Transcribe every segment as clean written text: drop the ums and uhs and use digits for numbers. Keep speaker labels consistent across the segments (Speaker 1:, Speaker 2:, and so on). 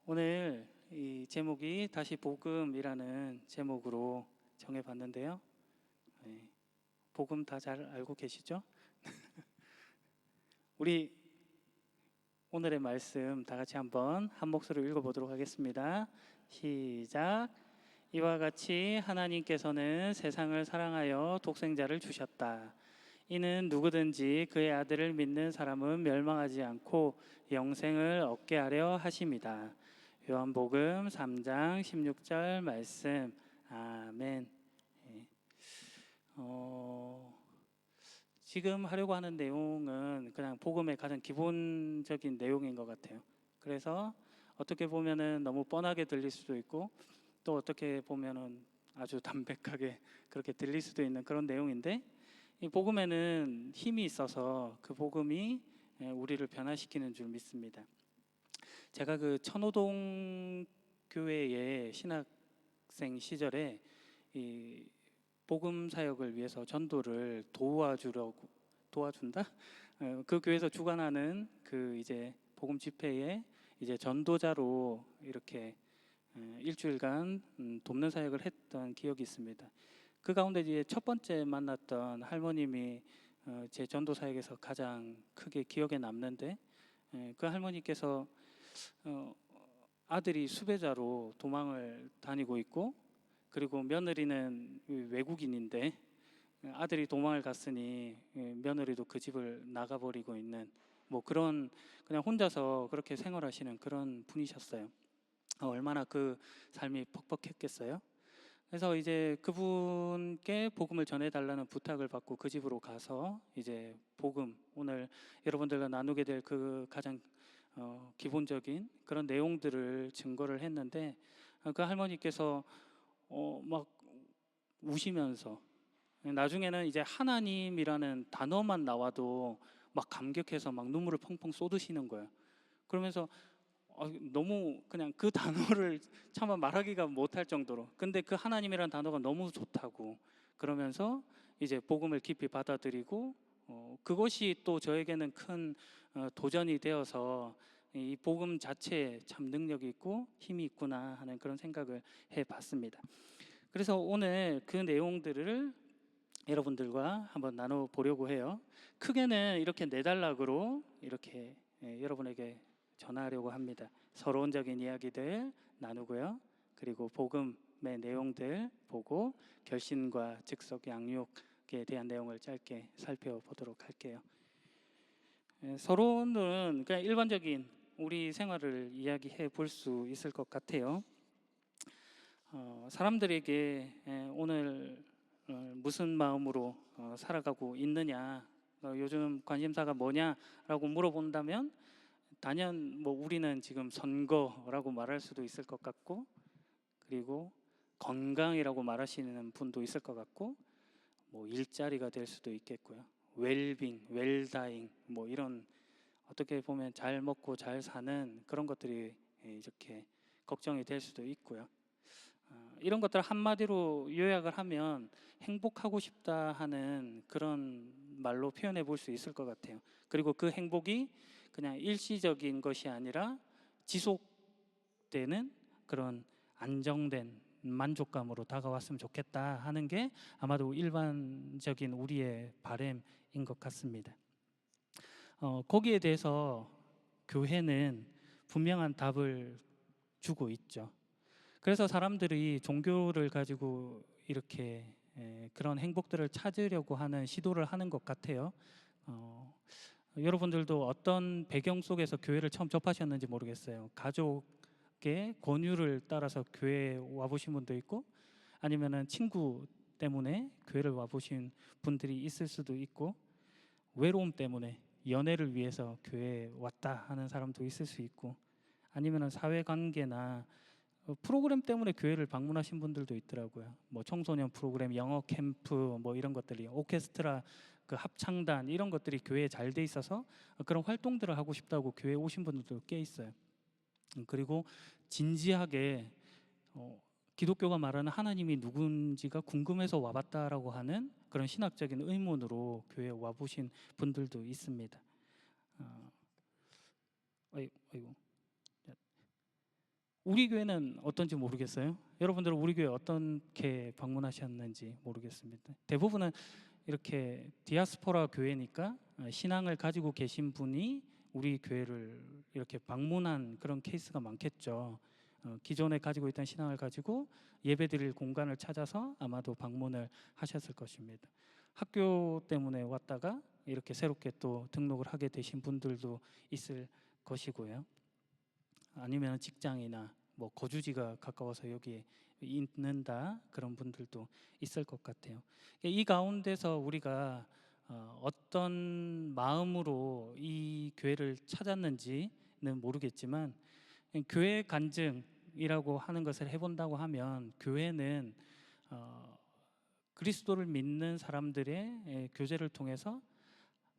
Speaker 1: 오늘 이 제목이 다시 복음이라는 제목으로 정해봤는데요. 네, 복음 다 잘 알고 계시죠? 우리 오늘의 말씀 다 같이 한번 한 목소리로 읽어보도록 하겠습니다. 시작. 이와 같이 하나님께서는 세상을 사랑하여 독생자를 주셨다. 이는 누구든지 그의 아들을 믿는 사람은 멸망하지 않고 영생을 얻게 하려 하심이다. 요한복음 3장 16절 말씀. 아멘. 예. 지금 하려고 하는 내용은 그냥 복음의 가장 기본적인 내용인 것 같아요. 그래서 어떻게 보면은 너무 뻔하게 들릴 수도 있고, 또 어떻게 보면은 아주 담백하게 그렇게 들릴 수도 있는 그런 내용인데, 이 복음에는 힘이 있어서 그 복음이 우리를 변화시키는 줄 믿습니다. 제가 그 천호동 교회의 신학생 시절에 이 복음 사역을 위해서 전도를 도와준다? 그 교회에서 주관하는 그 이제 복음 집회에 이제 전도자로 이렇게 일주일간 돕는 사역을 했던 기억이 있습니다. 그 가운데 이제 첫 번째 만났던 할머님이 제 전도 사역에서 가장 크게 기억에 남는데, 그 할머니께서 아들이 수배자로 도망을 다니고 있고, 그리고 며느리는 외국인인데 아들이 도망을 갔으니 며느리도 그 집을 나가버리고 있는 뭐 그런, 그냥 혼자서 그렇게 생활하시는 그런 분이셨어요. 얼마나 그 삶이 퍽퍽했겠어요. 그래서 이제 그분께 복음을 전해달라는 부탁을 받고 그 집으로 가서 이제 복음, 오늘 여러분들과 나누게 될 그 가장 기본적인 그런 내용들을 증거를 했는데, 그 할머니께서 막 우시면서, 나중에는 이제 하나님이라는 단어만 나와도 막 감격해서 막 눈물을 펑펑 쏟으시는 거예요. 그러면서 너무 그냥 그 단어를 차마 말하기가 못할 정도로, 근데 그 하나님이라는 단어가 너무 좋다고 그러면서 이제 복음을 깊이 받아들이고, 그것이 또 저에게는 큰 도전이 되어서 이 복음 자체에 참 능력이 있고 힘이 있구나 하는 그런 생각을 해봤습니다. 그래서 오늘 그 내용들을 여러분들과 한번 나눠보려고 해요. 크게는 이렇게 네 단락으로 이렇게 여러분에게 전하려고 합니다. 서론적인 이야기들 나누고요. 그리고 복음의 내용들 보고 결신과 즉석 양육에 대한 내용을 짧게 살펴보도록 할게요. 서론은 그냥 일반적인 우리 생활을 이야기해 볼 수 있을 것 같아요. 사람들에게 오늘 무슨 마음으로 살아가고 있느냐, 요즘 관심사가 뭐냐라고 물어본다면 단연 뭐 우리는 지금 선거라고 말할 수도 있을 것 같고, 그리고 건강이라고 말하시는 분도 있을 것 같고, 뭐 일자리가 될 수도 있겠고요. 웰빙, 웰다잉, 뭐 이런 어떻게 보면 잘 먹고 잘 사는 그런 것들이 이렇게 걱정이 될 수도 있고요. 이런 것들 한마디로 요약을 하면 행복하고 싶다 하는 그런 말로 표현해 볼 수 있을 것 같아요. 그리고 그 행복이 그냥 일시적인 것이 아니라 지속되는 그런 안정된 만족감으로 다가왔으면 좋겠다 하는 게 아마도 일반적인 우리의 바람인 것 같습니다. 거기에 대해서 교회는 분명한 답을 주고 있죠. 그래서 사람들이 종교를 가지고 이렇게 그런 행복들을 찾으려고 하는 시도를 하는 것 같아요. 여러분들도 어떤 배경 속에서 교회를 처음 접하셨는지 모르겠어요. 가족의 권유를 따라서 교회에 와보신 분도 있고, 아니면은 친구 때문에 교회를 와보신 분들이 있을 수도 있고, 외로움 때문에 연애를 위해서 교회에 왔다 하는 사람도 있을 수 있고, 아니면은 사회관계나 프로그램 때문에 교회를 방문하신 분들도 있더라고요. 뭐 청소년 프로그램, 영어 캠프, 뭐 이런 것들이, 오케스트라, 그 합창단 이런 것들이 교회에 잘 돼 있어서 그런 활동들을 하고 싶다고 교회에 오신 분들도 꽤 있어요. 그리고 진지하게 기독교가 말하는 하나님이 누군지가 궁금해서 와봤다라고 하는 그런 신학적인 의문으로 교회에 와보신 분들도 있습니다. 아이고. 우리 교회는 어떤지 모르겠어요. 여러분들은 우리 교회 어떻게 방문하셨는지 모르겠습니다. 대부분은 이렇게 디아스포라 교회니까 신앙을 가지고 계신 분이 우리 교회를 이렇게 방문한 그런 케이스가 많겠죠. 기존에 가지고 있던 신앙을 가지고 예배드릴 공간을 찾아서 아마도 방문을 하셨을 것입니다. 학교 때문에 왔다가 이렇게 새롭게 또 등록을 하게 되신 분들도 있을 것이고요. 아니면 직장이나 뭐 거주지가 가까워서 여기에 있는다, 그런 분들도 있을 것 같아요. 이 가운데서 우리가 어떤 마음으로 이 교회를 찾았는지는 모르겠지만, 교회 간증이라고 하는 것을 해본다고 하면, 교회는 그리스도를 믿는 사람들의 교제를 통해서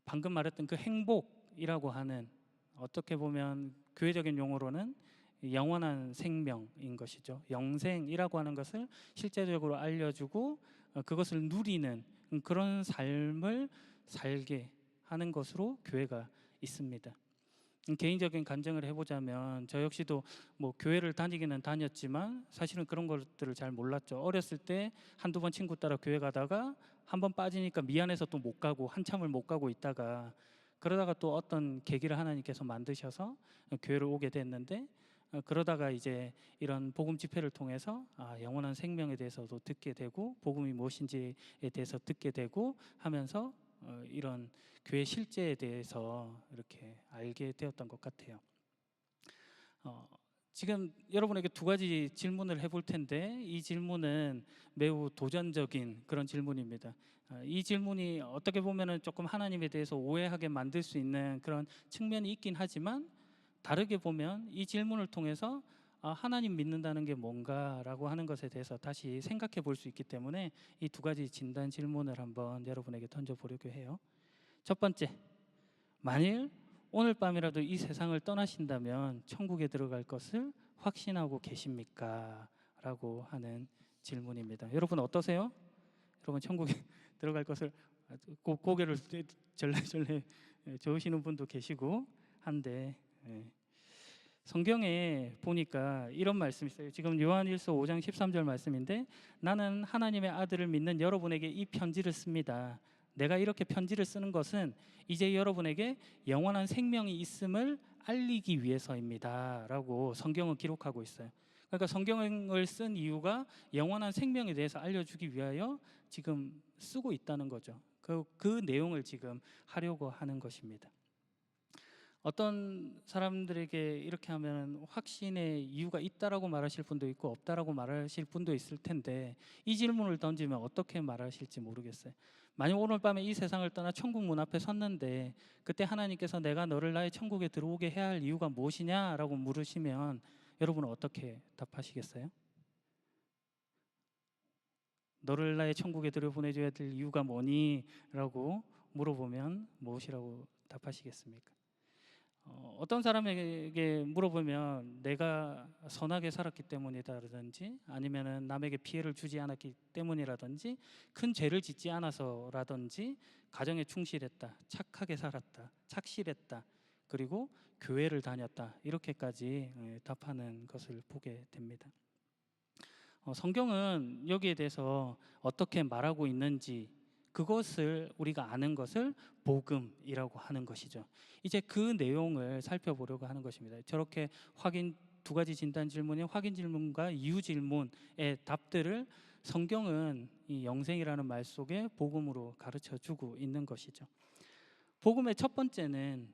Speaker 1: 방금 말했던 그 행복이라고 하는, 어떻게 보면 교회적인 용어로는 영원한 생명인 것이죠. 영생이라고 하는 것을 실제적으로 알려주고 그것을 누리는 그런 삶을 살게 하는 것으로 교회가 있습니다. 개인적인 간증을 해보자면, 저 역시도 뭐 교회를 다니기는 다녔지만 사실은 그런 것들을 잘 몰랐죠. 어렸을 때 한두 번 친구 따라 교회 가다가 한 번 빠지니까 미안해서 또 못 가고 한참을 못 가고 있다가, 그러다가 또 어떤 계기를 하나님께서 만드셔서 교회를 오게 됐는데, 그러다가 이제 이런 복음 집회를 통해서 영원한 생명에 대해서도 듣게 되고 복음이 무엇인지에 대해서 듣게 되고 하면서 이런 교회 실제에 대해서 이렇게 알게 되었던 것 같아요. 지금 여러분에게 두 가지 질문을 해볼 텐데, 이 질문은 매우 도전적인 그런 질문입니다. 이 질문이 어떻게 보면은 조금 하나님에 대해서 오해하게 만들 수 있는 그런 측면이 있긴 하지만, 다르게 보면 이 질문을 통해서 하나님 믿는다는 게 뭔가라고 하는 것에 대해서 다시 생각해 볼 수 있기 때문에 이 두 가지 진단 질문을 한번 여러분에게 던져보려고 해요. 첫 번째, 만일 오늘 밤이라도 이 세상을 떠나신다면 천국에 들어갈 것을 확신하고 계십니까? 라고 하는 질문입니다. 여러분 어떠세요? 여러분 천국에 들어갈 것을 고개를 절레절레 저으시는 분도 계시고 한데, 성경에 보니까 이런 말씀이 있어요. 지금 요한일서 5장 13절 말씀인데, 나는 하나님의 아들을 믿는 여러분에게 이 편지를 씁니다. 내가 이렇게 편지를 쓰는 것은 이제 여러분에게 영원한 생명이 있음을 알리기 위해서입니다 라고 성경은 기록하고 있어요. 그러니까 성경을 쓴 이유가 영원한 생명에 대해서 알려주기 위하여 지금 쓰고 있다는 거죠. 그 내용을 지금 하려고 하는 것입니다. 어떤 사람들에게 이렇게 하면 확신의 이유가 있다라고 말하실 분도 있고 없다라고 말하실 분도 있을 텐데, 이 질문을 던지면 어떻게 말하실지 모르겠어요. 만약 오늘 밤에 이 세상을 떠나 천국 문 앞에 섰는데, 그때 하나님께서 내가 너를 나의 천국에 들어오게 해야 할 이유가 무엇이냐라고 물으시면 여러분은 어떻게 답하시겠어요? 너를 나의 천국에 들여보내줘야 될 이유가 뭐니? 라고 물어보면 무엇이라고 답하시겠습니까? 어떤 사람에게 물어보면 내가 선하게 살았기 때문이다라든지, 아니면은 남에게 피해를 주지 않았기 때문이라든지, 큰 죄를 짓지 않아서라든지, 가정에 충실했다, 착하게 살았다, 착실했다, 그리고 교회를 다녔다, 이렇게까지 답하는 것을 보게 됩니다. 성경은 여기에 대해서 어떻게 말하고 있는지, 그것을 우리가 아는 것을 복음이라고 하는 것이죠. 이제 그 내용을 살펴보려고 하는 것입니다. 저렇게 두 가지 진단 질문의 확인 질문과 이유 질문의 답들을 성경은 이 영생이라는 말 속에 복음으로 가르쳐 주고 있는 것이죠. 복음의 첫 번째는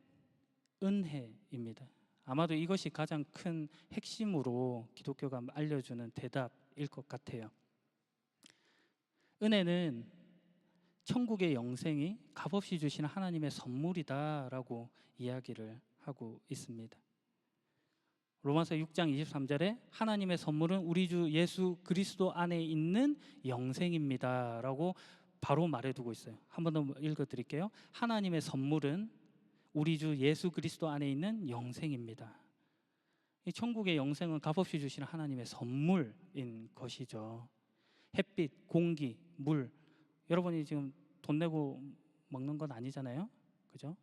Speaker 1: 은혜입니다. 아마도 이것이 가장 큰 핵심으로 기독교가 알려주는 대답일 것 같아요. 은혜는 천국의 영생이 값없이 주시는 하나님의 선물이다라고 이야기를 하고 있습니다. 로마서 6장 23절에 하나님의 선물은 우리 주 예수 그리스도 안에 있는 영생입니다라고 바로 말해두고 있어요. 한 번 더 읽어드릴게요. 하나님의 선물은 우리 주 예수 그리스도 안에 있는 영생입니다. 이 천국의 영생은 값없이 주시는 하나님의 선물인 것이죠. 햇빛, 공기, 물, 여러분이 지금 돈 내고 먹는 건 아니잖아요, 그죠?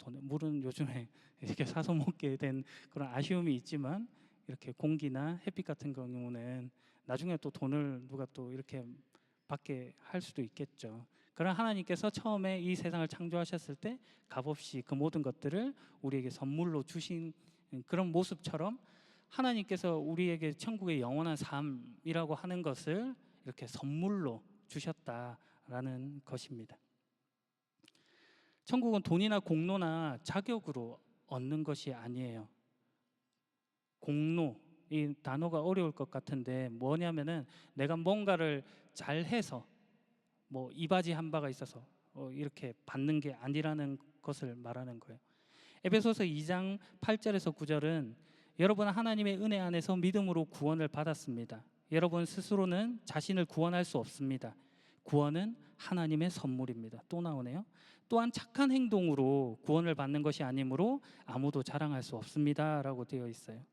Speaker 1: 물은 요즘에 이렇게 사서 먹게 된 그런 아쉬움이 있지만, 이렇게 공기나 햇빛 같은 경우는 나중에 또 돈을 누가 또 이렇게 받게 할 수도 있겠죠. 그러나 하나님께서 처음에 이 세상을 창조하셨을 때 값없이 그 모든 것들을 우리에게 선물로 주신 그런 모습처럼 하나님께서 우리에게 천국의 영원한 삶이라고 하는 것을 이렇게 선물로 주셨다라는 것입니다. 천국은 돈이나 공로나 자격으로 얻는 것이 아니에요. 공로, 이 단어가 어려울 것 같은데 뭐냐면은 내가 뭔가를 잘해서 뭐 이바지 한 바가 있어서 이렇게 받는 게 아니라는 것을 말하는 거예요. 에베소서 2장 8절에서 9절은 여러분 하나님의 은혜 안에서 믿음으로 구원을 받았습니다. 여러분 스스로는 자신을 구원할 수 없습니다. 구원은 하나님의 선물입니다. 또 나오네요. 또한 착한 행동으로 구원을 받는 것이 아니므로 아무도 자랑할 수 없습니다 라고 되어 있어요.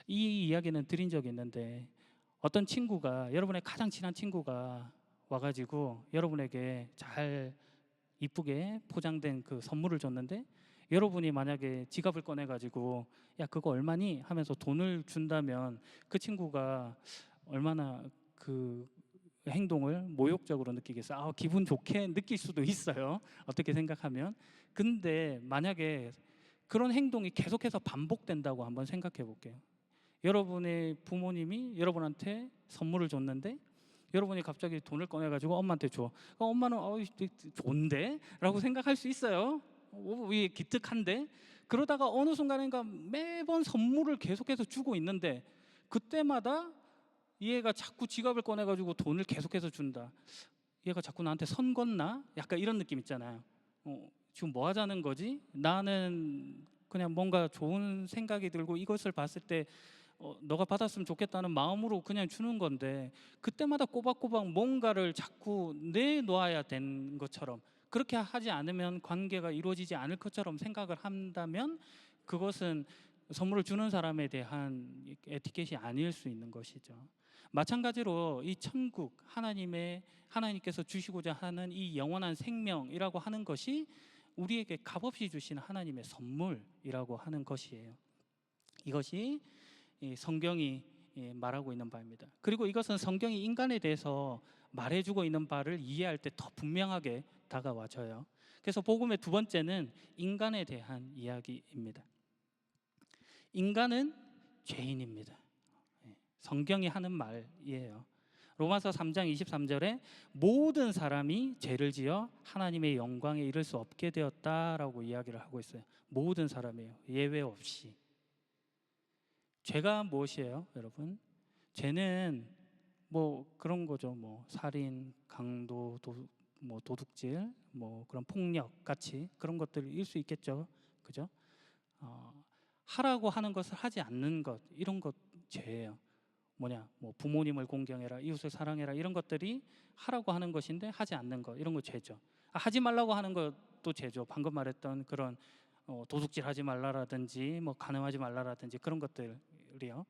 Speaker 1: 이 이야기는 드린 적이 있는데 어떤 친구가, 여러분의 가장 친한 친구가 와가지고 여러분에게 잘 이쁘게 포장된 그 선물을 줬는데 여러분이 만약에 지갑을 꺼내가지고 야 그거 얼마니? 하면서 돈을 준다면 그 친구가 얼마나 그 행동을 모욕적으로 느끼겠어요. 기분 좋게 느낄 수도 있어요. 어떻게 생각하면. 근데 만약에 그런 행동이 계속해서 반복된다고 한번 생각해 볼게요. 여러분의 부모님이 여러분한테 선물을 줬는데 여러분이 갑자기 돈을 꺼내가지고 엄마한테 줘. 엄마는 좋은데? 라고 생각할 수 있어요. 왜 기특한데? 그러다가 어느 순간인가 매번 선물을 계속해서 주고 있는데 그때마다 얘가 자꾸 지갑을 꺼내가지고 돈을 계속해서 준다. 얘가 자꾸 나한테 선 걷나? 약간 이런 느낌 있잖아요. 지금 뭐 하자는 거지? 나는 그냥 뭔가 좋은 생각이 들고 이것을 봤을 때 너가 받았으면 좋겠다는 마음으로 그냥 주는 건데 그때마다 꼬박꼬박 뭔가를 자꾸 내놓아야 되는 것처럼, 그렇게 하지 않으면 관계가 이루어지지 않을 것처럼 생각을 한다면 그것은 선물을 주는 사람에 대한 에티켓이 아닐 수 있는 것이죠. 마찬가지로 이 천국, 하나님께서 주시고자 하는 이 영원한 생명이라고 하는 것이 우리에게 값없이 주신 하나님의 선물이라고 하는 것이에요. 이것이 성경이 말하고 있는 바입니다. 그리고 이것은 성경이 인간에 대해서 말해주고 있는 바를 이해할 때 더 분명하게 다가와져요. 그래서 복음의 두 번째는 인간에 대한 이야기입니다. 인간은 죄인입니다. 성경이 하는 말이에요. 로마서 3장 23절에 모든 사람이 죄를 지어 하나님의 영광에 이를 수 없게 되었다라고 이야기를 하고 있어요. 모든 사람이에요. 예외 없이. 죄가 무엇이에요, 여러분? 죄는 뭐 그런 거죠. 뭐 살인, 강도, 도둑질, 뭐 그런 폭력 같이 그런 것들일 수 있겠죠. 그죠? 하라고 하는 것을 하지 않는 것, 이런 것 죄예요. 뭐 부모님을 공경해라, 이웃을 사랑해라, 이런 것들이 하라고 하는 것인데 하지 않는 것, 이런 거 죄죠. 하지 말라고 하는 것도 죄죠. 방금 말했던 그런 도둑질 하지 말라라든지 뭐 간음하지 말라라든지 그런 것들이요.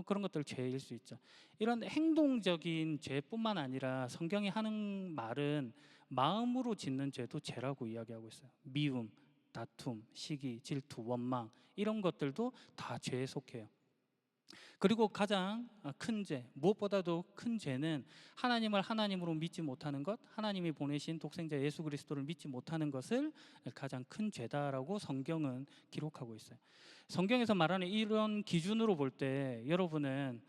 Speaker 1: 그런 것들 죄일 수 있죠. 이런 행동적인 죄뿐만 아니라 성경이 하는 말은 마음으로 짓는 죄도 죄라고 이야기하고 있어요. 미움, 다툼, 시기, 질투, 원망, 이런 것들도 다 죄에 속해요. 그리고 가장 큰 죄, 무엇보다도 큰 죄는 하나님을 하나님으로 믿지 못하는 것, 하나님이 보내신 독생자 예수 그리스도를 믿지 못하는 것을 가장 큰 죄다라고 성경은 기록하고 있어요. 성경에서 말하는 이런 기준으로 볼 때 여러분은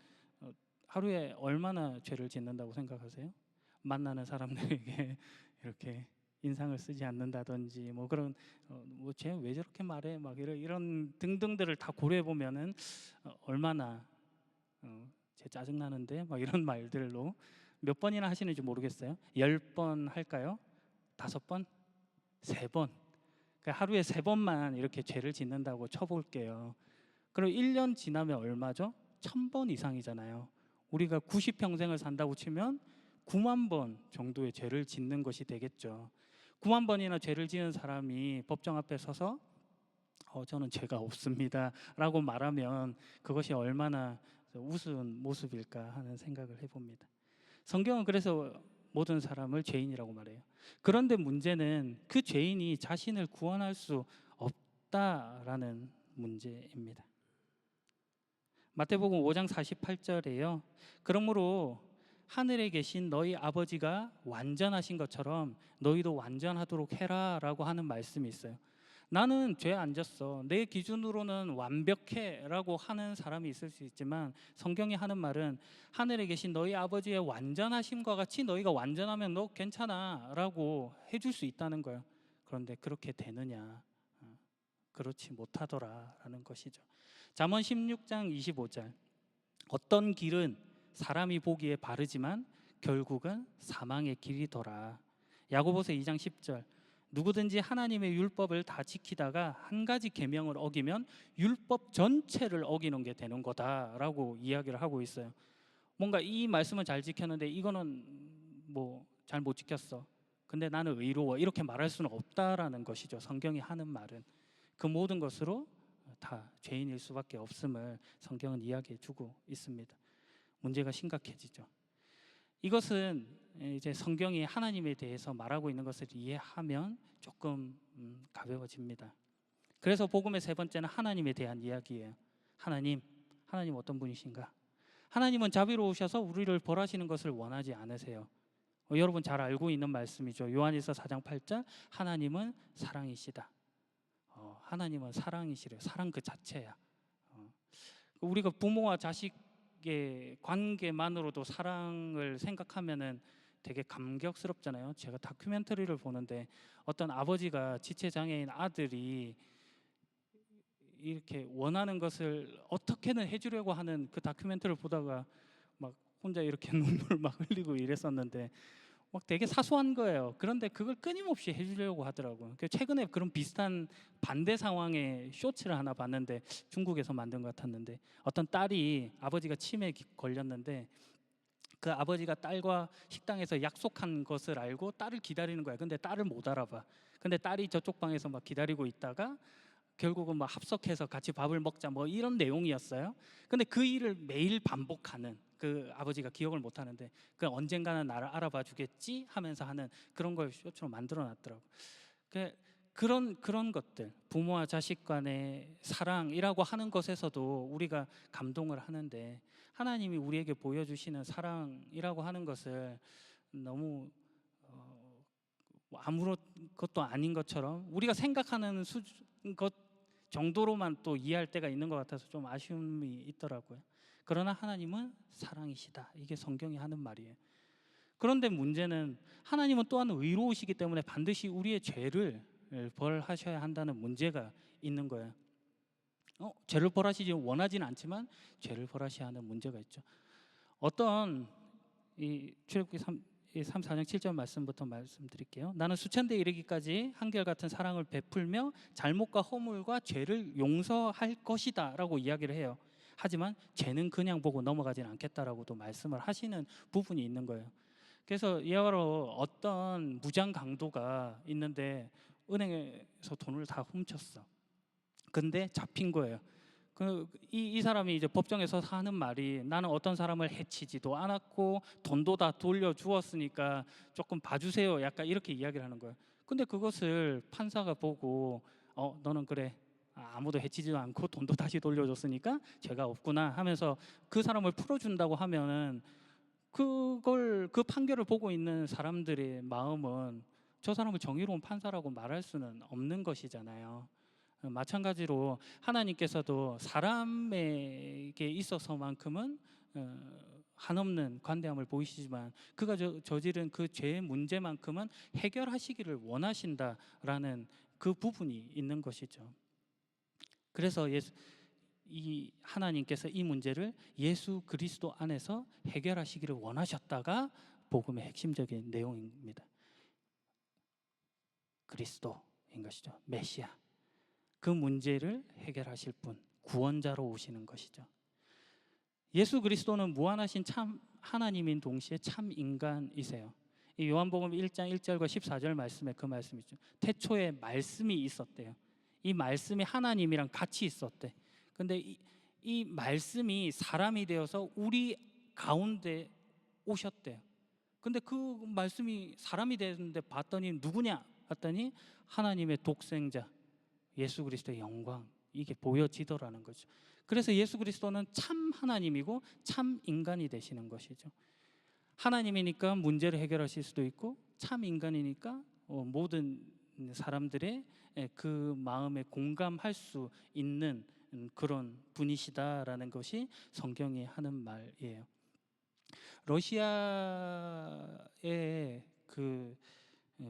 Speaker 1: 하루에 얼마나 죄를 짓는다고 생각하세요? 만나는 사람들에게 이렇게 인상을 쓰지 않는다든지 뭐 그런 쟤 왜 저렇게 말해 막 이런 등등들을 다 고려해 보면은 얼마나 쟤 짜증 나는데 막 이런 말들로 몇 번이나 하시는지 모르겠어요. 10번 할까요? 5번? 3번. 그러니까 하루에 3번만 이렇게 죄를 짓는다고 쳐볼게요. 그럼 1년 지나면 얼마죠? 1000번 이상이잖아요. 우리가 90평생을 산다고 치면 9만 번 정도의 죄를 짓는 것이 되겠죠. 9만 번이나 죄를 지은 사람이 법정 앞에 서서 저는 죄가 없습니다 라고 말하면 그것이 얼마나 우스운 모습일까 하는 생각을 해봅니다. 성경은 그래서 모든 사람을 죄인이라고 말해요. 그런데 문제는 그 죄인이 자신을 구원할 수 없다라는 문제입니다. 마태복음 5장 48절에요. 그러므로 하늘에 계신 너희 아버지가 완전하신 것처럼 너희도 완전하도록 해라 라고 하는 말씀이 있어요. 나는 죄 안 졌어, 내 기준으로는 완벽해 라고 하는 사람이 있을 수 있지만 성경이 하는 말은 하늘에 계신 너희 아버지의 완전하심과 같이 너희가 완전하면 너 괜찮아 라고 해줄 수 있다는 거예요. 그런데 그렇게 되느냐? 그렇지 못하더라 라는 것이죠. 잠언 16장 25절, 어떤 길은 사람이 보기에 바르지만 결국은 사망의 길이더라. 야고보서 2장 10절, 누구든지 하나님의 율법을 다 지키다가 한 가지 계명을 어기면 율법 전체를 어기는 게 되는 거다라고 이야기를 하고 있어요. 뭔가 이 말씀은 잘 지켰는데 이거는 뭐 잘 못 지켰어, 근데 나는 의로워, 이렇게 말할 수는 없다라는 것이죠. 성경이 하는 말은 그 모든 것으로 다 죄인일 수밖에 없음을 성경은 이야기해 주고 있습니다. 문제가 심각해지죠. 이것은 이제 성경이 하나님에 대해서 말하고 있는 것을 이해하면 조금 가벼워집니다. 그래서 복음의 세 번째는 하나님에 대한 이야기예요. 하나님 어떤 분이신가? 하나님은 자비로우셔서 우리를 벌하시는 것을 원하지 않으세요. 여러분 잘 알고 있는 말씀이죠. 요한일서 4장 8절, 하나님은 사랑이시다. 하나님은 사랑이시래요. 사랑 그 자체야. 우리가 부모와 자식의 관계만으로도 사랑을 생각하면은 되게 감격스럽잖아요. 제가 다큐멘터리를 보는데 어떤 아버지가 지체장애인 아들이 이렇게 원하는 것을 어떻게든 해주려고 하는 그 다큐멘터리를 보다가 막 혼자 이렇게 눈물 막 흘리고 이랬었는데 막 되게 사소한 거예요. 그런데 그걸 끊임없이 해주려고 하더라고요. 최근에 그런 비슷한 반대 상황의 쇼츠를 하나 봤는데, 중국에서 만든 것 같았는데, 어떤 딸이 아버지가 치매에 걸렸는데 그 아버지가 딸과 식당에서 약속한 것을 알고 딸을 기다리는 거야. 근데 딸을 못 알아봐. 근데 딸이 저쪽 방에서 막 기다리고 있다가 결국은 막 합석해서 같이 밥을 먹자 뭐 이런 내용이었어요. 근데 그 일을 매일 반복하는 그 아버지가 기억을 못 하는데 그 언젠가는 나를 알아봐 주겠지 하면서 하는 그런 걸 쇼처럼 만들어 놨더라고. 그런 것들, 부모와 자식 간의 사랑이라고 하는 것에서도 우리가 감동을 하는데, 하나님이 우리에게 보여주시는 사랑이라고 하는 것을 너무 아무것도 아닌 것처럼 우리가 생각하는 것 정도로만 또 이해할 때가 있는 것 같아서 좀 아쉬움이 있더라고요. 그러나 하나님은 사랑이시다, 이게 성경이 하는 말이에요. 그런데 문제는 하나님은 또한 의로우시기 때문에 반드시 우리의 죄를 벌하셔야 한다는 문제가 있는 거예요. 죄를 벌하시지 원하지는 않지만 죄를 벌하셔야 하는 문제가 있죠. 어떤 이 출애굽기 3, 4장 7절 말씀부터 말씀드릴게요. 나는 수천 대 이르기까지 한결같은 사랑을 베풀며 잘못과 허물과 죄를 용서할 것이다 라고 이야기를 해요. 하지만 죄는 그냥 보고 넘어가지는 않겠다라고도 말씀을 하시는 부분이 있는 거예요. 그래서 예화로 어떤 무장 강도가 있는데 은행에서 돈을 다 훔쳤어. 근데 잡힌 거예요. 이 사람이 이제 법정에서 하는 말이, 나는 어떤 사람을 해치지도 않았고 돈도 다 돌려주었으니까 조금 봐주세요, 약간 이렇게 이야기를 하는 거예요. 근데 그것을 판사가 보고 너는 그래, 아무도 해치지도 않고 돈도 다시 돌려줬으니까 죄가 없구나 하면서 그 사람을 풀어준다고 하면은 그 판결을 보고 있는 사람들의 마음은 저 사람을 정의로운 판사라고 말할 수는 없는 것이잖아요. 마찬가지로 하나님께서도 사람에게 있어서만큼은 한없는 관대함을 보이시지만 그가 저지른 그 죄의 문제만큼은 해결하시기를 원하신다라는 그 부분이 있는 것이죠. 그래서 이 하나님께서 이 문제를 예수 그리스도 안에서 해결하시기를 원하셨다가 복음의 핵심적인 내용입니다. 그리스도인 것이죠. 메시아. 그 문제를 해결하실 분, 구원자로 오시는 것이죠. 예수 그리스도는 무한하신 참 하나님인 동시에 참 인간이세요. 이 요한복음 1장 1절과 14절 말씀에 그 말씀이죠. 태초에 말씀이 있었대요. 이 말씀이 하나님이랑 같이 있었대. 근데 이 말씀이 사람이 되어서 우리 가운데 오셨대요. 근데 그 말씀이 사람이 되는데 봤더니 누구냐? 봤더니 하나님의 독생자 예수 그리스도의 영광이 이게 보여지더라는 거죠. 그래서 예수 그리스도는 참 하나님이고 참 인간이 되시는 것이죠. 하나님이니까 문제를 해결하실 수도 있고 참 인간이니까 모든 사람들의 그 마음에 공감할 수 있는 그런 분이시다라는 것이 성경이 하는 말이에요. 러시아의 그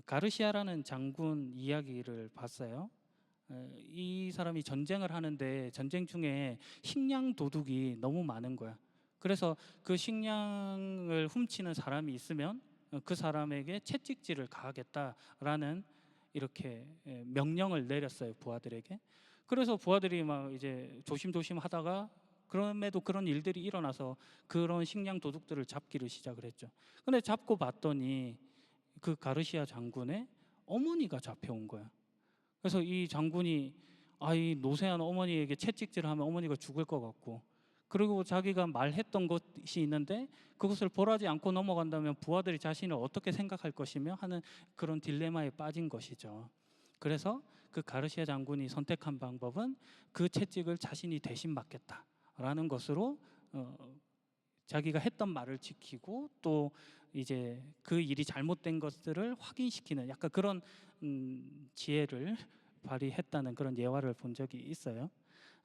Speaker 1: 가르시아라는 장군 이야기를 봤어요. 이 사람이 전쟁을 하는데 전쟁 중에 식량 도둑이 너무 많은 거야. 그래서 그 식량을 훔치는 사람이 있으면 그 사람에게 채찍질을 가하겠다라는 이렇게 명령을 내렸어요, 부하들에게. 그래서 부하들이 막 이제 조심조심 하다가 그럼에도 그런 일들이 일어나서 그런 식량 도둑들을 잡기를 시작을 했죠. 근데 잡고 봤더니 그 가르시아 장군의 어머니가 잡혀온 거야. 그래서 이 장군이 이 노쇠한 어머니에게 채찍질을 하면 어머니가 죽을 것 같고, 그리고 자기가 말했던 것이 있는데 그것을 벌하지 않고 넘어간다면 부하들이 자신을 어떻게 생각할 것이며 하는 그런 딜레마에 빠진 것이죠. 그래서 그 가르시아 장군이 선택한 방법은 그 채찍을 자신이 대신 맞겠다라는 것으로 자기가 했던 말을 지키고 또 이제 그 일이 잘못된 것들을 확인시키는 약간 그런 지혜를 발휘했다는 그런 예화를 본 적이 있어요.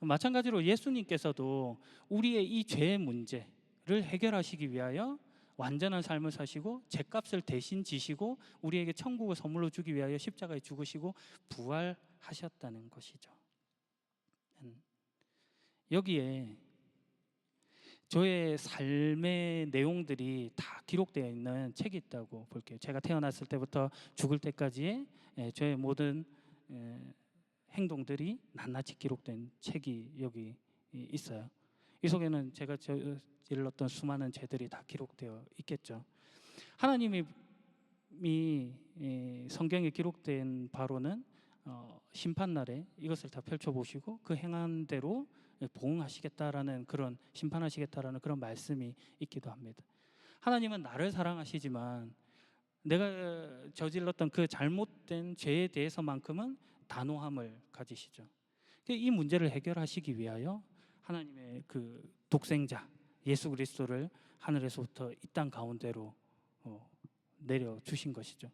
Speaker 1: 마찬가지로 예수님께서도 우리의 이 죄의 문제를 해결하시기 위하여 완전한 삶을 사시고 죄값을 대신 지시고 우리에게 천국을 선물로 주기 위하여 십자가에 죽으시고 부활하셨다는 것이죠. 여기에 저의 삶의 내용들이 다 기록되어 있는 책이 있다고 볼게요. 제가 태어났을 때부터 죽을 때까지의 저의 모든 행동들이 낱낱이 기록된 책이 여기 있어요. 이 속에는 제가 저질렀던 수많은 죄들이 다 기록되어 있겠죠. 하나님이 성경에 기록된 바로는 심판날에 이것을 다 펼쳐보시고 그 행한 대로 보응하시겠다라는 그런 심판하시겠다라는 그런 말씀이 있기도 합니다. 하나님은 나를 사랑하시지만 내가 저질렀던 그 잘못된 죄에 대해서만큼은 단호함을 가지시죠. 이 문제를 해결하시기 위하여 하나님의 그 독생자 예수 그리스도를 하늘에서부터 이 땅 가운데로 내려 주신 것이죠.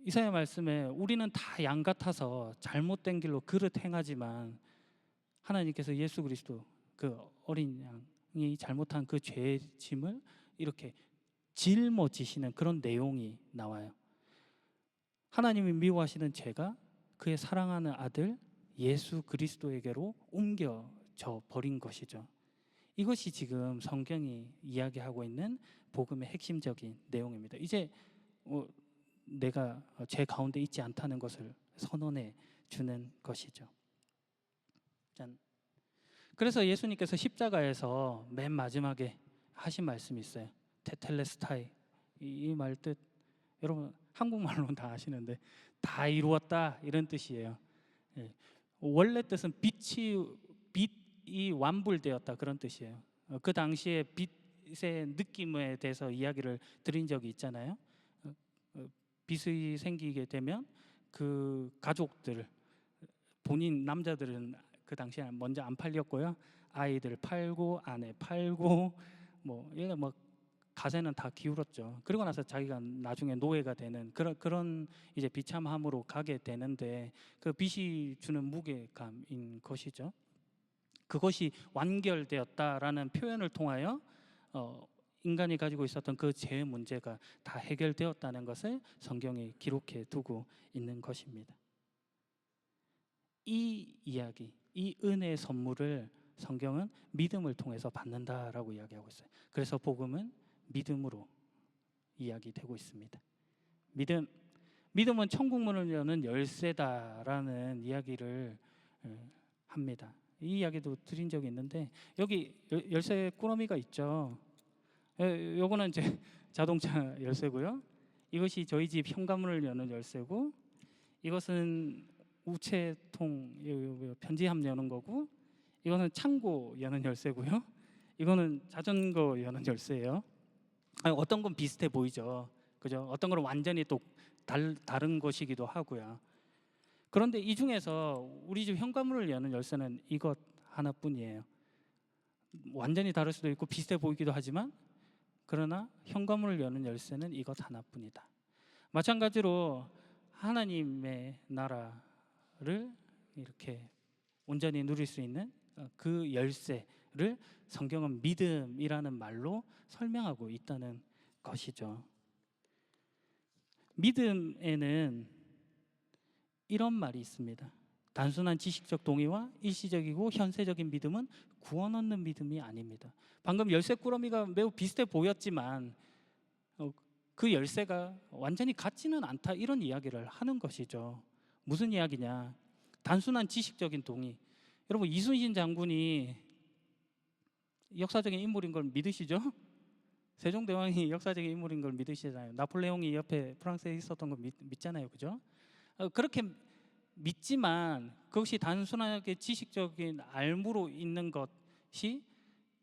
Speaker 1: 이사야 말씀에 우리는 다 양 같아서 잘못된 길로 그릇 행하지만 하나님께서 예수 그리스도 그 어린 양이 잘못한 그 죄의 짐을 이렇게 짊어지시는 그런 내용이 나와요. 하나님이 미워하시는 죄가 그의 사랑하는 아들 예수 그리스도에게로 옮겨져 버린 것이죠. 이것이 지금 성경이 이야기하고 있는 복음의 핵심적인 내용입니다. 이제 내가 죄 가운데 있지 않다는 것을 선언해 주는 것이죠. 짠. 그래서 예수님께서 십자가에서 맨 마지막에 하신 말씀이 있어요. 테텔레스타이. 이 말 뜻 여러분 한국말로는 다 아시는데 다 이루었다 이런 뜻이에요. 원래 뜻은 빛이 완불되었다 그런 뜻이에요. 그 당시에 빛의 느낌에 대해서 이야기를 드린 적이 있잖아요. 빛이 생기게 되면 그 가족들 본인 남자들은 그 당시에 먼저 안 팔렸고요. 아이들 팔고 아내 팔고 얘가 가세는 다 기울었죠. 그리고 나서 자기가 나중에 노예가 되는 그런 이제 비참함으로 가게 되는데 그 빛이 주는 무게감인 것이죠. 그것이 완결되었다라는 표현을 통하여 인간이 가지고 있었던 그 죄의 문제가 다 해결되었다는 것을 성경에 기록해 두고 있는 것입니다. 이 이야기, 이 은혜의 선물을 성경은 믿음을 통해서 받는다라고 이야기하고 있어요. 그래서 복음은 믿음으로 이야기되고 있습니다. 믿음은 천국문을 여는 열쇠다라는 이야기를 합니다. 이 이야기도 드린 적이 있는데 여기 열쇠 꾸러미가 있죠. 요거는 이제 자동차 열쇠고요. 이것이 저희 집 현관문을 여는 열쇠고, 이것은 우체통 편지함 여는 거고, 이거는 창고 여는 열쇠고요. 이거는 자전거 여는 열쇠예요. 어떤 건 비슷해 보이죠, 그죠? 어떤 건 완전히 또 다른 것이기도 하고요. 그런데 이 중에서 우리 집 현관문을 여는 열쇠는 이것 하나뿐이에요. 완전히 다를 수도 있고 비슷해 보이기도 하지만, 그러나 현관문을 여는 열쇠는 이것 하나뿐이다. 마찬가지로 하나님의 나라를 이렇게 온전히 누릴 수 있는 그 열쇠를 성경은 믿음이라는 말로 설명하고 있다는 것이죠. 믿음에는 이런 말이 있습니다. 단순한 지식적 동의와 일시적이고 현세적인 믿음은 구원 얻는 믿음이 아닙니다. 방금 열쇠 꾸러미가 매우 비슷해 보였지만 그 열쇠가 완전히 같지는 않다, 이런 이야기를 하는 것이죠. 무슨 이야기냐? 단순한 지식적인 동의. 여러분, 이순신 장군이 역사적인 인물인 걸 믿으시죠? 세종대왕이 역사적인 인물인 걸 믿으시잖아요. 나폴레옹이 옆에 프랑스에 있었던 걸 믿잖아요, 그죠? 그렇게 믿지만 그것이 단순하게 지식적인 알무로 있는 것이,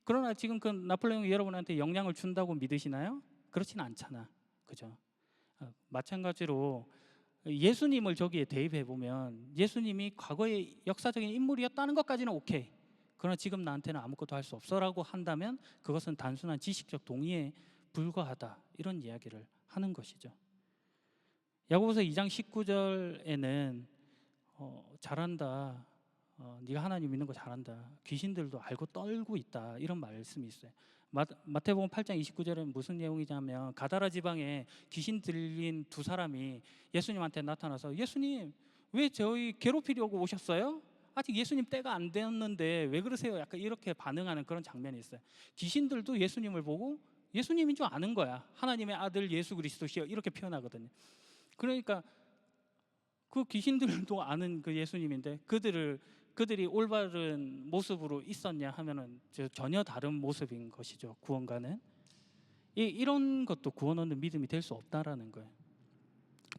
Speaker 1: 그러나 지금 그 나폴레옹이 여러분한테 영향을 준다고 믿으시나요? 그렇지는 않잖아, 그죠? 마찬가지로 예수님을 저기에 대입해 보면 예수님이 과거의 역사적인 인물이었다는 것까지는 오케이. 그러나 지금 나한테는 아무것도 할 수 없어라고 한다면 그것은 단순한 지식적 동의에 불과하다, 이런 이야기를 하는 것이죠. 야고보서 2장 19절에는 잘한다, 네가 하나님 믿는 거 잘한다, 귀신들도 알고 떨고 있다, 이런 말씀이 있어요. 마태복음 8장 29절에는 무슨 내용이냐면, 가다라 지방에 귀신 들린 두 사람이 예수님한테 나타나서, 예수님 왜 저희 괴롭히려고 오셨어요? 아직 예수님 때가 안 되었는데 왜 그러세요? 약간 이렇게 반응하는 그런 장면이 있어요. 귀신들도 예수님을 보고 예수님인 줄 아는 거야. 하나님의 아들 예수 그리스도시여, 이렇게 표현하거든요. 그러니까 그 귀신들도 아는 그 예수님인데 그들이 올바른 모습으로 있었냐 하면은 전혀 다른 모습인 것이죠. 구원과는 이런 것도 구원 얻는 믿음이 될 수 없다라는 거예요.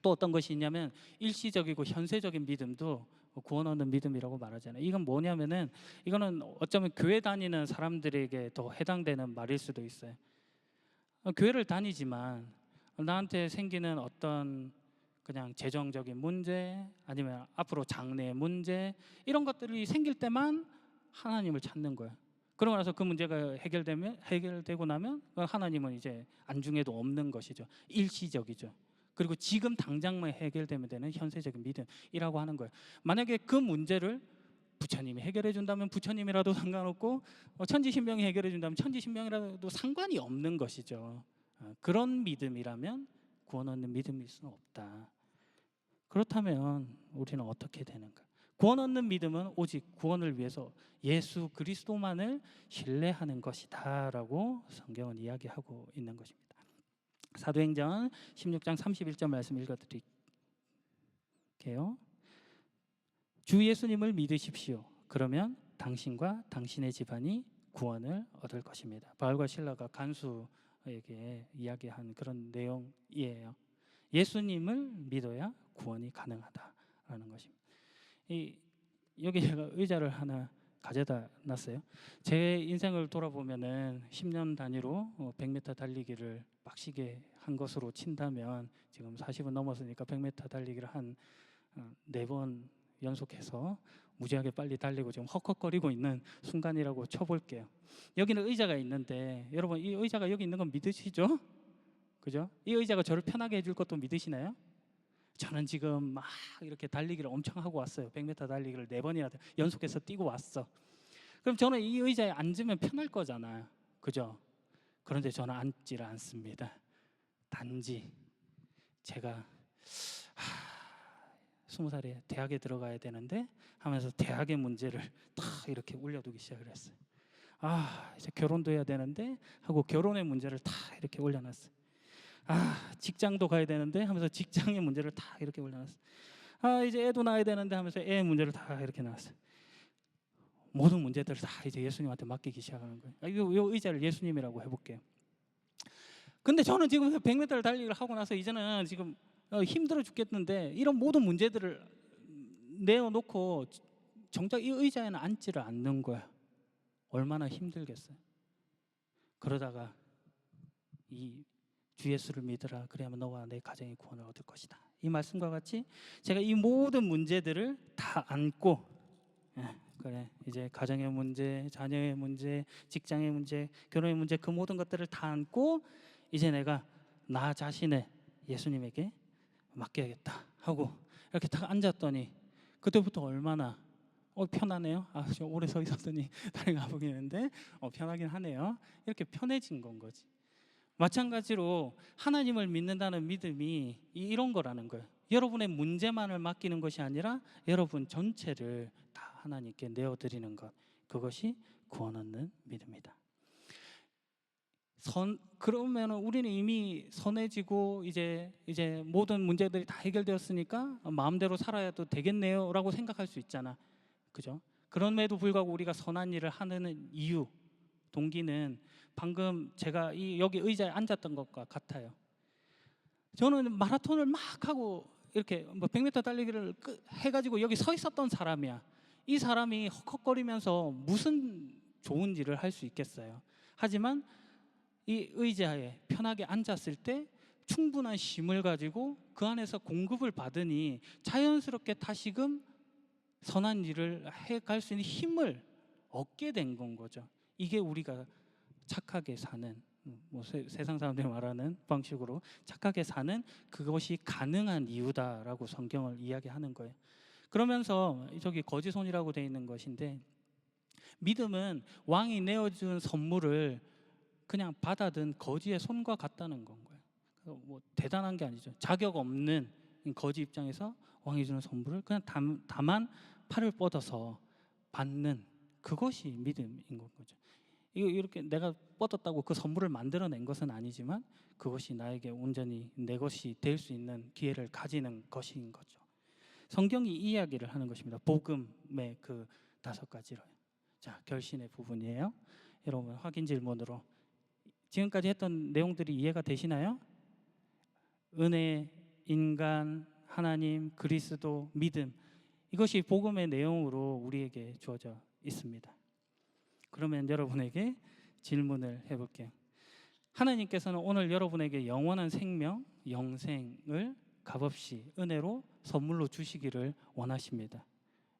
Speaker 1: 또 어떤 것이 있냐면 일시적이고 현세적인 믿음도 구원 얻는 믿음이라고 말하잖아요. 이건 뭐냐면은, 이거는 어쩌면 교회 다니는 사람들에게 더 해당되는 말일 수도 있어요. 교회를 다니지만 나한테 생기는 어떤 그냥 재정적인 문제, 아니면 앞으로 장래의 문제, 이런 것들이 생길 때만 하나님을 찾는 거야. 그러고 나서 그 문제가 해결되고 나면 하나님은 이제 안중에도 없는 것이죠. 일시적이죠. 그리고 지금 당장만 해결되면 되는 현세적인 믿음이라고 하는 거예요. 만약에 그 문제를 부처님이 해결해 준다면 부처님이라도 상관없고, 천지신명이 해결해 준다면 천지신명이라도 상관이 없는 것이죠. 그런 믿음이라면 구원 얻는 믿음일 수는 없다. 그렇다면 우리는 어떻게 되는가? 구원 얻는 믿음은 오직 구원을 위해서 예수 그리스도만을 신뢰하는 것이다 라고 성경은 이야기하고 있는 것입니다. 사도행전 16장 31절 말씀 읽어드릴게요. 주 예수님을 믿으십시오. 그러면 당신과 당신의 집안이 구원을 얻을 것입니다. 바울과 실라가 간수에게 이야기한 그런 내용이에요. 예수님을 믿어야 구원이 가능하다라는 것입니다. 여기 제가 의자를 하나 가져다 놨어요. 제 인생을 돌아보면은 10년 단위로 100m 달리기를 빡시게 한 것으로 친다면, 지금 40은 넘었으니까 100m 달리기를 한 4번 연속해서 무지하게 빨리 달리고 지금 헉헉거리고 있는 순간이라고 쳐볼게요. 여기는 의자가 있는데, 여러분 이 의자가 여기 있는 건 믿으시죠? 그죠? 이 의자가 저를 편하게 해줄 것도 믿으시나요? 저는 지금 막 이렇게 달리기를 엄청 하고 왔어요. 100m 달리기를 4번이나 연속해서 뛰고 왔어. 그럼 저는 이 의자에 앉으면 편할 거잖아요, 그죠? 그런데 저는 앉지를 않습니다. 단지 제가 20살에 대학에 들어가야 되는데 하면서 대학의 문제를 딱 이렇게 올려두기 시작을 했어요. 이제 결혼도 해야 되는데 하고 결혼의 문제를 다 이렇게 올려놨어요. 직장도 가야 되는데 하면서 직장의 문제를 다 이렇게 올려놨어요. 이제 애도 낳아야 되는데 하면서 애의 문제를 다 이렇게 놨어요. 모든 문제들을 다 이제 예수님한테 맡기기 시작하는 거예요. 이 의자를 예수님이라고 해볼게요. 근데 저는 지금 100m를 달리기를 하고 나서 이제는 지금 힘들어 죽겠는데, 이런 모든 문제들을 내어놓고 정작 이 의자에는 앉지를 않는 거야. 얼마나 힘들겠어요. 그러다가 이 주 예수를 믿으라. 그래야만 너와 내 가정이 구원을 얻을 것이다. 이 말씀과 같이 제가 이 모든 문제들을 다 안고, 그래, 이제 가정의 문제, 자녀의 문제, 직장의 문제, 결혼의 문제, 그 모든 것들을 다 안고 이제 내가 나 자신을 예수님에게 맡겨야겠다 하고 이렇게 딱 앉았더니 그때부터 얼마나 편하네요. 저 오래 서 있었더니 다리가 아프겠는데 편하긴 하네요. 이렇게 편해진 건 거지. 마찬가지로 하나님을 믿는다는 믿음이 이런 거라는 거예요. 여러분의 문제만을 맡기는 것이 아니라 여러분 전체를 다 하나님께 내어드리는 것, 그것이 구원 얻는 믿음이다. 그러면 우리는 이미 선해지고 이제 모든 문제들이 다 해결되었으니까 마음대로 살아야도 되겠네요라고 생각할 수 있잖아, 그죠? 그럼에도 불구하고 우리가 선한 일을 하는 이유, 동기는 방금 제가 여기 의자에 앉았던 것과 같아요. 저는 마라톤을 막 하고 이렇게 100m 달리기를 해가지고 여기 서 있었던 사람이야. 이 사람이 헉헉거리면서 무슨 좋은 일을 할 수 있겠어요? 하지만 이 의자에 편하게 앉았을 때 충분한 힘을 가지고 그 안에서 공급을 받으니 자연스럽게 다시금 선한 일을 해갈 수 있는 힘을 얻게 된 건 거죠. 이게 우리가 착하게 사는, 세상 사람들이 말하는 방식으로 착하게 사는 그것이 가능한 이유다라고 성경을 이야기하는 거예요. 그러면서 저기 거지손이라고 되어 있는 것인데, 믿음은 왕이 내어준 선물을 그냥 받아든 거지의 손과 같다는 건 거예요. 대단한 게 아니죠. 자격 없는 거지 입장에서 왕이 주는 선물을 그냥 다만 팔을 뻗어서 받는, 그것이 믿음인 거죠. 이렇게 내가 뻗었다고 그 선물을 만들어낸 것은 아니지만 그것이 나에게 온전히 내 것이 될 수 있는 기회를 가지는 것인 거죠. 성경이 이 이야기를 하는 것입니다. 복음의 그 5가지로요. 자, 결신의 부분이에요. 여러분 확인 질문으로 지금까지 했던 내용들이 이해가 되시나요? 은혜, 인간, 하나님, 그리스도, 믿음, 이것이 복음의 내용으로 우리에게 주어져 있습니다. 그러면 여러분에게 질문을 해볼게요. 하나님께서는 오늘 여러분에게 영원한 생명, 영생을 값없이 은혜로 선물로 주시기를 원하십니다.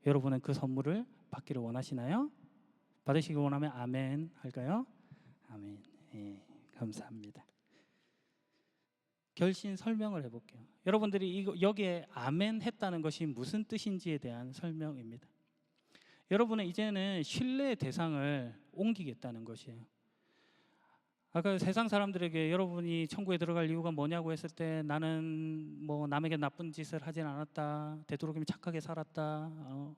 Speaker 1: 여러분은 그 선물을 받기를 원하시나요? 받으시기 원하면 아멘 할까요? 아멘. 예, 감사합니다. 결신 설명을 해볼게요. 여러분들이 여기에 아멘 했다는 것이 무슨 뜻인지에 대한 설명입니다. 여러분은 이제는 신뢰의 대상을 옮기겠다는 것이에요. 아까 세상 사람들에게 여러분이 천국에 들어갈 이유가 뭐냐고 했을 때 나는 남에게 나쁜 짓을 하진 않았다, 되도록이면 착하게 살았다,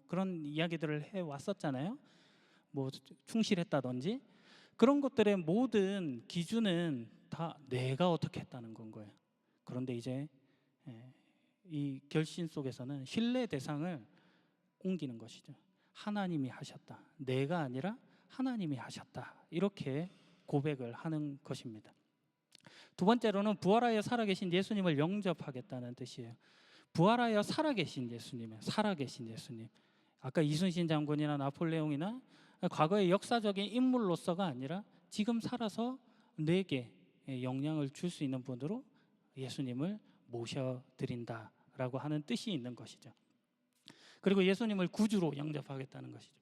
Speaker 1: 그런 이야기들을 해왔었잖아요. 충실했다든지 그런 것들의 모든 기준은 다 내가 어떻게 했다는 건 거예요. 그런데 이제 이 결신 속에서는 신뢰 대상을 옮기는 것이죠. 하나님이 하셨다, 내가 아니라 하나님이 하셨다, 이렇게 고백을 하는 것입니다. 두 번째로는 부활하여 살아계신 예수님을 영접하겠다는 뜻이에요. 부활하여 살아계신 예수님, 아까 이순신 장군이나 나폴레옹이나 과거의 역사적인 인물로서가 아니라 지금 살아서 내게 영향을 줄 수 있는 분으로 예수님을 모셔드린다라고 하는 뜻이 있는 것이죠. 그리고 예수님을 구주로 영접하겠다는 것이죠.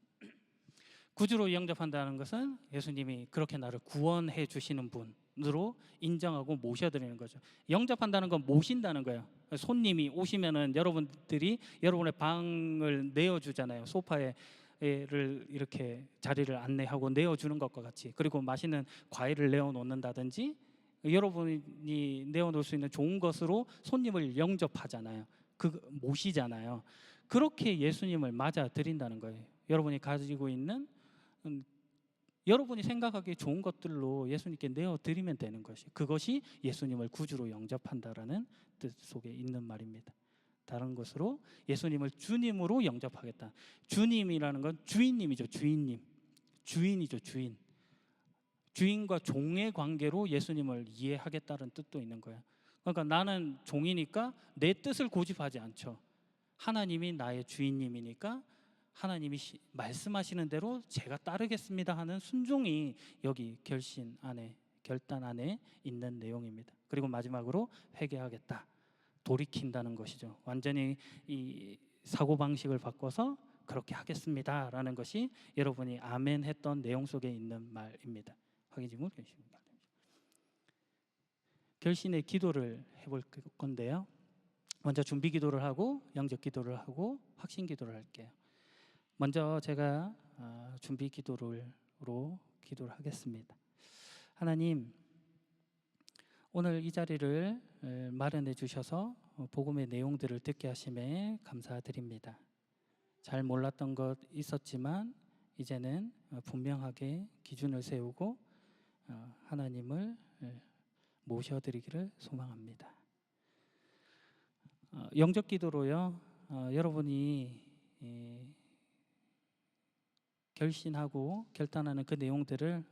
Speaker 1: 구주로 영접한다는 것은 예수님이 그렇게 나를 구원해 주시는 분으로 인정하고 모셔드리는 거죠. 영접한다는 건 모신다는 거예요. 손님이 오시면은 여러분들이 여러분의 방을 내어주잖아요. 소파에 를 이렇게 자리를 안내하고 내어주는 것과 같이, 그리고 맛있는 과일을 내어놓는다든지 여러분이 내어놓을 수 있는 좋은 것으로 손님을 영접하잖아요. 모시잖아요. 그렇게 예수님을 맞아들인다는 거예요. 여러분이 가지고 있는 여러분이 생각하기에 좋은 것들로 예수님께 내어드리면 되는 것이, 그것이 예수님을 구주로 영접한다라는 뜻 속에 있는 말입니다. 다른 것으로 예수님을 주님으로 영접하겠다. 주님이라는 건 주인님이죠. 주인이죠. 주인과 종의 관계로 예수님을 이해하겠다는 뜻도 있는 거예요. 그러니까 나는 종이니까 내 뜻을 고집하지 않죠. 하나님이 나의 주인님이니까 하나님이 말씀하시는 대로 제가 따르겠습니다 하는 순종이 여기 결신 안에 결단 안에 있는 내용입니다. 그리고 마지막으로 회개하겠다, 돌이킨다는 것이죠. 완전히 이 사고방식을 바꿔서 그렇게 하겠습니다라는 것이 여러분이 아멘 했던 내용 속에 있는 말입니다. 확인 질문 주시면 결신의 기도를 해볼 건데요. 먼저 준비 기도를 하고 영적 기도를 하고 확신 기도를 할게요. 먼저 제가 준비 기도로 기도를 하겠습니다. 하나님, 오늘 이 자리를 마련해 주셔서 복음의 내용들을 듣게 하심에 감사드립니다. 잘 몰랐던 것 있었지만 이제는 분명하게 기준을 세우고 하나님을 모셔드리기를 소망합니다. 영적 기도로요. 여러분이 결신하고 결단하는 그 내용들을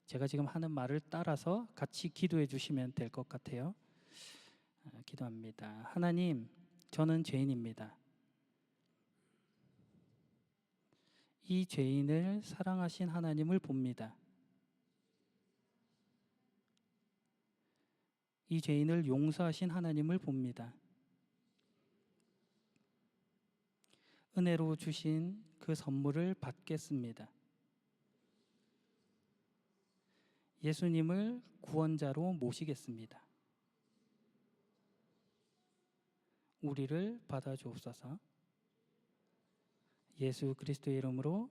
Speaker 1: 제가 지금 하는 말을 따라서 같이 기도해 주시면 될 것 같아요. 기도합니다. 하나님, 저는 죄인입니다. 이 죄인을 사랑하신 하나님을 봅니다. 이 죄인을 용서하신 하나님을 봅니다. 은혜로 주신 그 선물을 받겠습니다. 예수님을 구원자로 모시겠습니다. 우리를 받아주옵소서. 예수 그리스도의 이름으로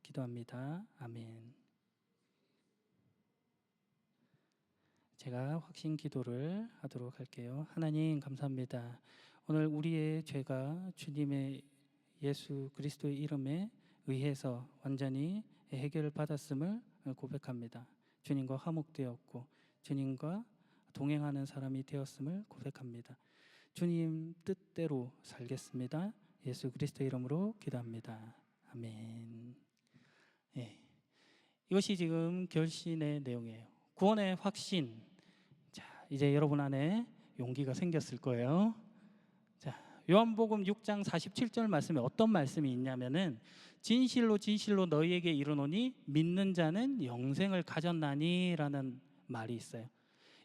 Speaker 1: 기도합니다. 아멘. 제가 확신 기도를 하도록 할게요. 하나님 감사합니다. 오늘 우리의 죄가 주님의 예수 그리스도의 이름에 의해서 완전히 해결을 받았음을 고백합니다. 주님과 화목되었고 주님과 동행하는 사람이 되었음을 고백합니다. 주님 뜻대로 살겠습니다. 예수 그리스도의 이름으로 기도합니다. 아멘. 네. 이것이 지금 결신의 내용이에요. 구원의 확신. 자, 이제 여러분 안에 용기가 생겼을 거예요. 자, 요한복음 6장 47절 말씀에 어떤 말씀이 있냐면은 진실로 진실로 너희에게 이르노니 믿는 자는 영생을 가졌나니라는 말이 있어요.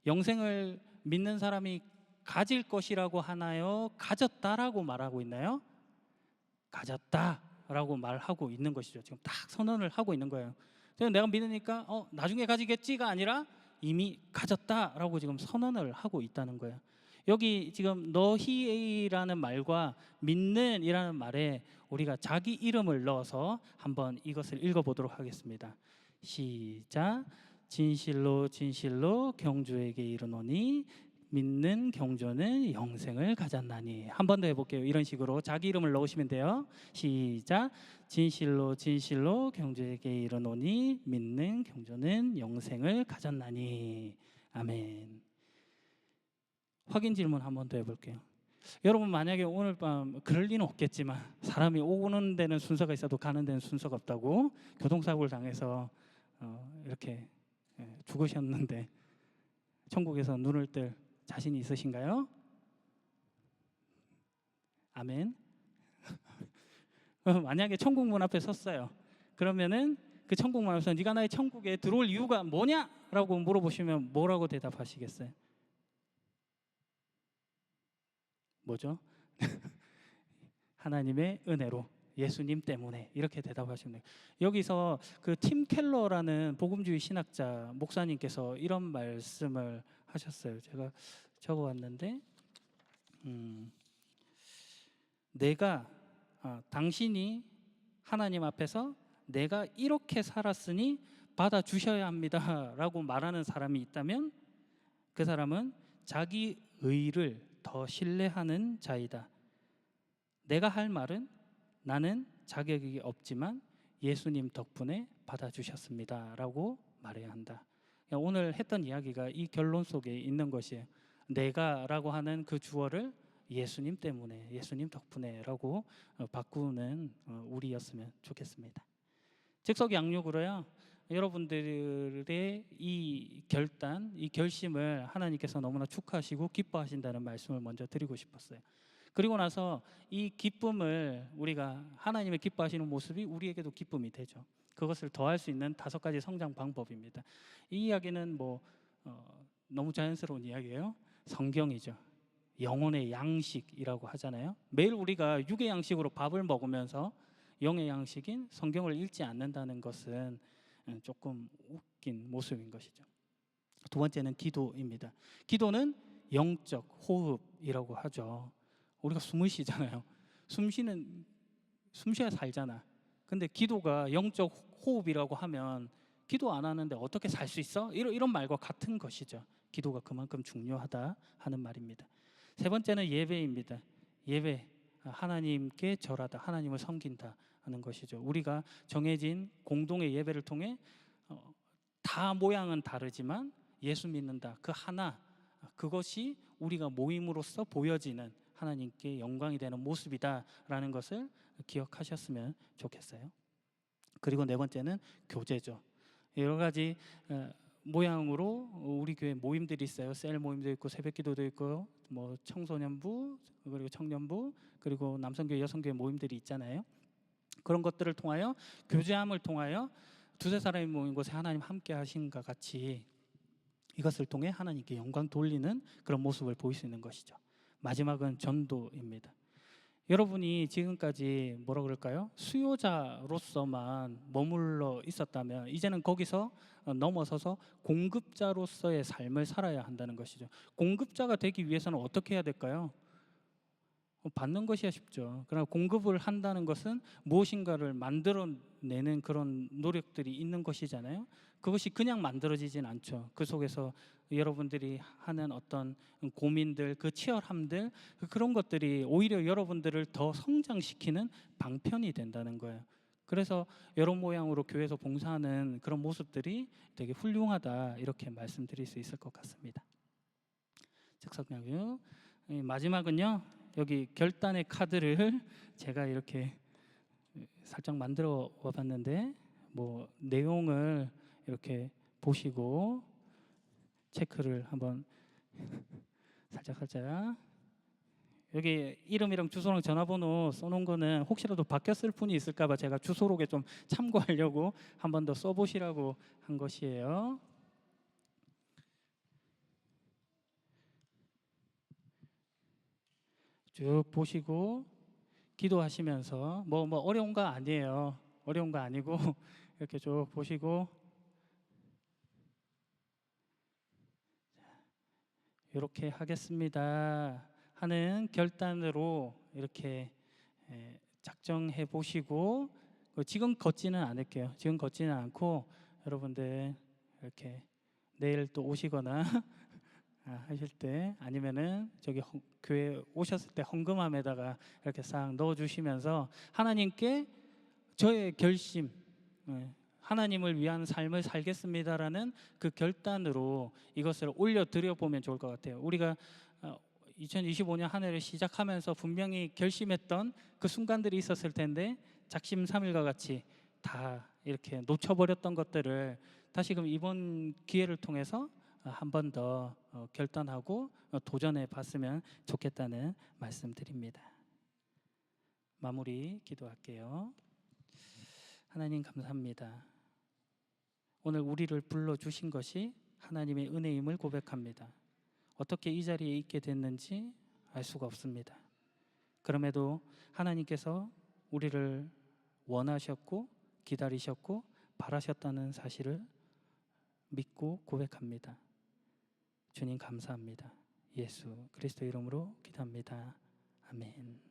Speaker 1: 영생을 믿는 사람이 가질 것이라고 하나요? 가졌다라고 말하고 있나요? 가졌다라고 말하고 있는 것이죠. 지금 딱 선언을 하고 있는 거예요. 내가 믿으니까 나중에 가지겠지가 아니라 이미 가졌다라고 지금 선언을 하고 있다는 거예요. 여기 지금 너희라는 말과 믿는이라는 말에 우리가 자기 이름을 넣어서 한번 이것을 읽어보도록 하겠습니다. 시작. 진실로 진실로 경주에게 이르노니 믿는 경주는 영생을 가졌나니. 한 번 더 해볼게요. 이런 식으로 자기 이름을 넣으시면 돼요. 시작. 진실로 진실로 경주에게 이르노니 믿는 경주는 영생을 가졌나니. 아멘. 확인 질문 한 번 더 해볼게요. 여러분 만약에 오늘 밤 그럴 리는 없겠지만 사람이 오는 데는 순서가 있어도 가는 데는 순서가 없다고 교통사고를 당해서 이렇게 죽으셨는데 천국에서 눈을 뜰 자신이 있으신가요? 아멘. 만약에 천국 문 앞에 섰어요. 그러면은 그 천국 문 앞에서 네가 나의 천국에 들어올 이유가 뭐냐라고 물어보시면 뭐라고 대답하시겠어요? 뭐죠? 하나님의 은혜로, 예수님 때문에, 이렇게 대답하시면 돼요. 여기서 그 팀 켈러라는 복음주의 신학자 목사님께서 이런 말씀을 하셨어요. 제가 적어왔는데 당신이 하나님 앞에서 내가 이렇게 살았으니 받아주셔야 합니다 라고 말하는 사람이 있다면 그 사람은 자기 의를 더 신뢰하는 자이다. 내가 할 말은 나는 자격이 없지만 예수님 덕분에 받아주셨습니다 라고 말해야 한다. 오늘 했던 이야기가 이 결론 속에 있는 것이에요. 내가라고 하는 그 주어를 예수님 때문에, 예수님 덕분에 라고 바꾸는 우리였으면 좋겠습니다. 즉석 양육으로요, 여러분들의 이 결단, 이 결심을 하나님께서 너무나 축하하시고 기뻐하신다는 말씀을 먼저 드리고 싶었어요. 그리고 나서 이 기쁨을 우리가 하나님의 기뻐하시는 모습이 우리에게도 기쁨이 되죠. 그것을 더할 수 있는 5가지 성장 방법입니다. 이 이야기는 너무 자연스러운 이야기예요. 성경이죠. 영혼의 양식이라고 하잖아요. 매일 우리가 육의 양식으로 밥을 먹으면서 영의 양식인 성경을 읽지 않는다는 것은 조금 웃긴 모습인 것이죠. 두 번째는 기도입니다. 기도는 영적 호흡이라고 하죠. 우리가 숨을 쉬잖아요. 숨 쉬어야 살잖아. 근데 기도가 영적 호흡이라고 하면 기도 안 하는데 어떻게 살 수 있어? 이런 말과 같은 것이죠. 기도가 그만큼 중요하다 하는 말입니다. 세 번째는 예배입니다. 예배, 하나님께 절하다, 하나님을 섬긴다 하는 것이죠. 우리가 정해진 공동의 예배를 통해 다 모양은 다르지만 예수 믿는다, 그 하나, 그것이 우리가 모임으로써 보여지는 하나님께 영광이 되는 모습이다라는 것을 기억하셨으면 좋겠어요. 그리고 네 번째는 교제죠. 여러 가지 모양으로 우리 교회 모임들이 있어요. 셀 모임도 있고 새벽기도도 있고 청소년부 그리고 청년부 그리고 남성교회 여성교회 모임들이 있잖아요. 그런 것들을 통하여 교제함을 통하여 두세 사람이 모인 곳에 하나님 함께 하신과 같이 이것을 통해 하나님께 영광 돌리는 그런 모습을 보일 수 있는 것이죠. 마지막은 전도입니다. 여러분이 지금까지 수요자로서만 머물러 있었다면 이제는 거기서 넘어서서 공급자로서의 삶을 살아야 한다는 것이죠. 공급자가 되기 위해서는 어떻게 해야 될까요? 받는 것이야 쉽죠. 그러나 공급을 한다는 것은 무엇인가를 만들어내는 그런 노력들이 있는 것이잖아요. 그것이 그냥 만들어지진 않죠. 그 속에서 여러분들이 하는 어떤 고민들, 그 치열함들, 그런 것들이 오히려 여러분들을 더 성장시키는 방편이 된다는 거예요. 그래서 여러 모양으로 교회에서 봉사하는 그런 모습들이 되게 훌륭하다, 이렇게 말씀드릴 수 있을 것 같습니다. 즉석양유. 마지막은요, 여기 결단의 카드를 제가 이렇게 살짝 만들어 와봤는데 내용을 이렇게 보시고 체크를 한번 살짝 여기 이름이랑 주소랑 전화번호 써놓은 거는 혹시라도 바뀌었을 분이 있을까봐 제가 주소록에 좀 참고하려고 한 번 더 써보시라고 한 것이에요. 쭉 보시고 기도하시면서 어려운 거 아니에요. 어려운 거 아니고 이렇게 쭉 보시고 이렇게 하겠습니다 하는 결단으로 이렇게 작정해 보시고, 지금 걷지는 않을게요. 지금 걷지는 않고 여러분들 이렇게 내일 또 오시거나 하실 때 아니면은 저기 교회 오셨을 때 헌금함에다가 이렇게 싹 넣어주시면서 하나님께 저의 결심, 하나님을 위한 삶을 살겠습니다라는 그 결단으로 이것을 올려드려 보면 좋을 것 같아요. 우리가 2025년 한 해를 시작하면서 분명히 결심했던 그 순간들이 있었을 텐데 작심삼일과 같이 다 이렇게 놓쳐버렸던 것들을 다시금 이번 기회를 통해서 한 번 더 결단하고 도전해 봤으면 좋겠다는 말씀드립니다. 마무리 기도할게요. 하나님 감사합니다. 오늘 우리를 불러주신 것이 하나님의 은혜임을 고백합니다. 어떻게 이 자리에 있게 됐는지 알 수가 없습니다. 그럼에도 하나님께서 우리를 원하셨고 기다리셨고 바라셨다는 사실을 믿고 고백합니다. 주님 감사합니다. 예수 그리스도 이름으로 기도합니다. 아멘.